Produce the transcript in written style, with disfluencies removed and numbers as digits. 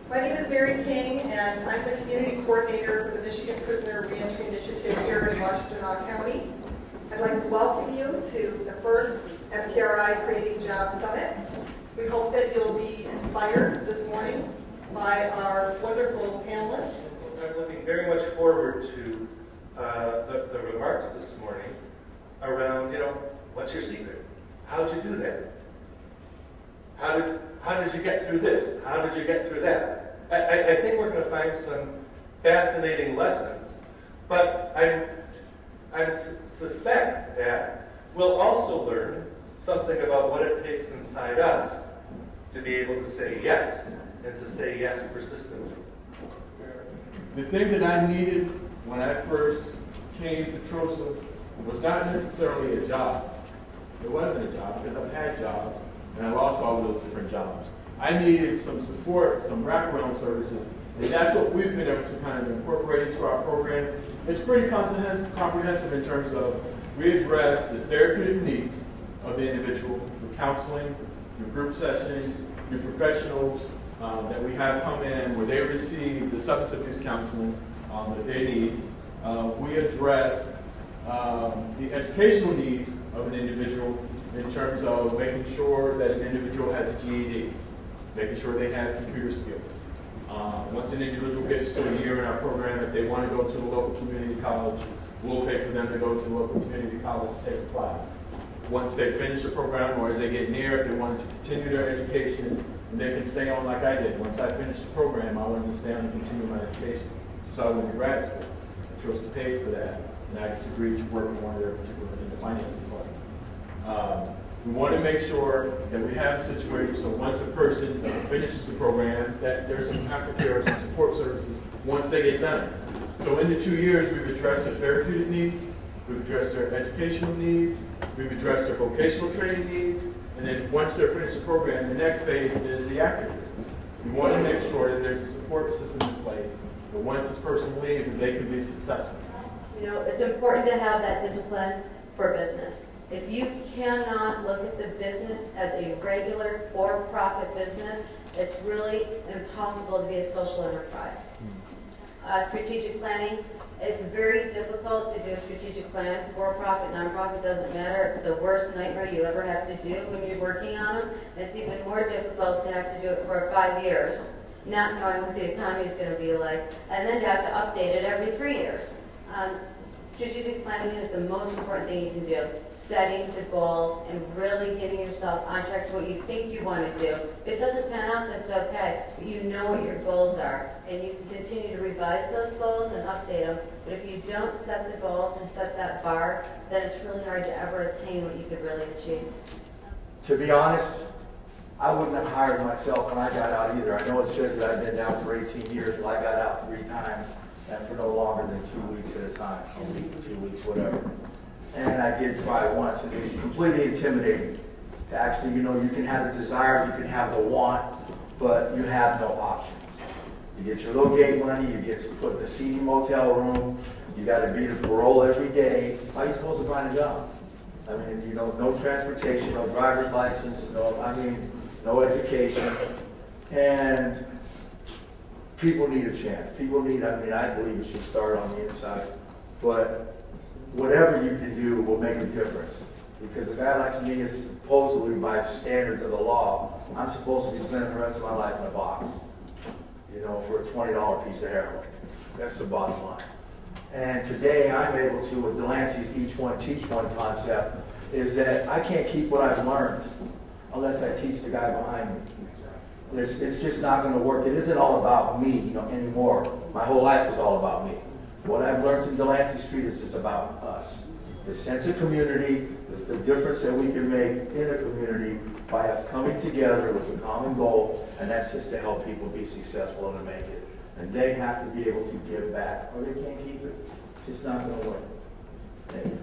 My name is Mary King, and I'm the Community Coordinator for the Michigan Prisoner Reentry Initiative here in Washtenaw County. I'd like to welcome you to the first MPRI Creating Jobs Summit. We hope that you'll be inspired this morning by our wonderful panelists. I'm looking very much forward to the remarks this morning around, what's your secret? How'd you do that? How did you get through this? How did you get through that? I think we're going to find some fascinating lessons, but I suspect that we'll also learn something about what it takes inside us to be able to say yes, and to say yes persistently. The thing that I needed when I first came to TROSA was not necessarily a job. It wasn't a job because I've had jobs and I lost all those different jobs. I needed some support, some wraparound services, and that's what we've been able to kind of incorporate into our program. It's pretty comprehensive in terms of we address the therapeutic needs of the individual through counseling, through group sessions, through professionals that we have come in where they receive the substance abuse counseling that they need. We address the educational needs of an individual in terms of making sure that an individual has a GED, making sure they have computer skills. Once an individual gets to a year in our program, if they want to go to the local community college, we'll pay for them to go to the local community college to take a class. Once they finish the program, or as they get near, if they want to continue their education, they can stay on like I did. Once I finish the program, I wanted to stay on and continue my education. So I went to grad school. I chose to pay for that, and I just agreed to work in one of their particular in the finance department. We want to make sure that we have a situation so once a person finishes the program, that there's some aftercare, some support services once they get done. So in the 2 years, we've addressed their therapeutic needs, we've addressed their educational needs, we've addressed their vocational training needs, and then once they're finished the program, the next phase is the aftercare. We want to make sure that there's a support system in place, that once this person leaves, that they can be successful. It's important to have that discipline for business. If you cannot look at the business as a regular for-profit business, it's really impossible to be a social enterprise. Strategic planning, it's very difficult to do a strategic plan. For-profit, non-profit, doesn't matter. It's the worst nightmare you ever have to do when you're working on them. It's even more difficult to have to do it for 5 years, not knowing what the economy is going to be like, and then to have to update it every 3 years. Strategic planning is the most important thing you can do. Setting the goals and really getting yourself on track to what you think you want to do. If it doesn't pan out, that's okay. But you know what your goals are. And you can continue to revise those goals and update them. But if you don't set the goals and set that bar, then it's really hard to ever attain what you could really achieve. To be honest, I wouldn't have hired myself when I got out either. I know it says that I've been down for 18 years, but I got out 3 times. And for no longer than 2 weeks at a time, a week, 2 weeks, whatever. And I did try once, and it was completely intimidating. To actually, you can have the desire, you can have the want, but you have no options. You get your little gate money, you get put in a seedy motel room, you got to be to parole every day. How are you supposed to find a job? I mean, no transportation, no driver's license, no education. And people need a chance. People need, I believe it should start on the inside. But whatever you can do will make a difference. Because a guy like me is supposedly, by standards of the law, I'm supposed to be spending the rest of my life in a box, for a $20 piece of heroin. That's the bottom line. And today I'm able to, with Delancey's Each One Teach One concept, is that I can't keep what I've learned unless I teach the guy behind me. It's just not going to work. It isn't all about me anymore. My whole life was all about me. What I've learned in Delancey Street is just about us. The sense of community, the difference that we can make in a community by us coming together with a common goal, and that's just to help people be successful and to make it. And they have to be able to give back, or they can't keep it. It's just not going to work. Thank you.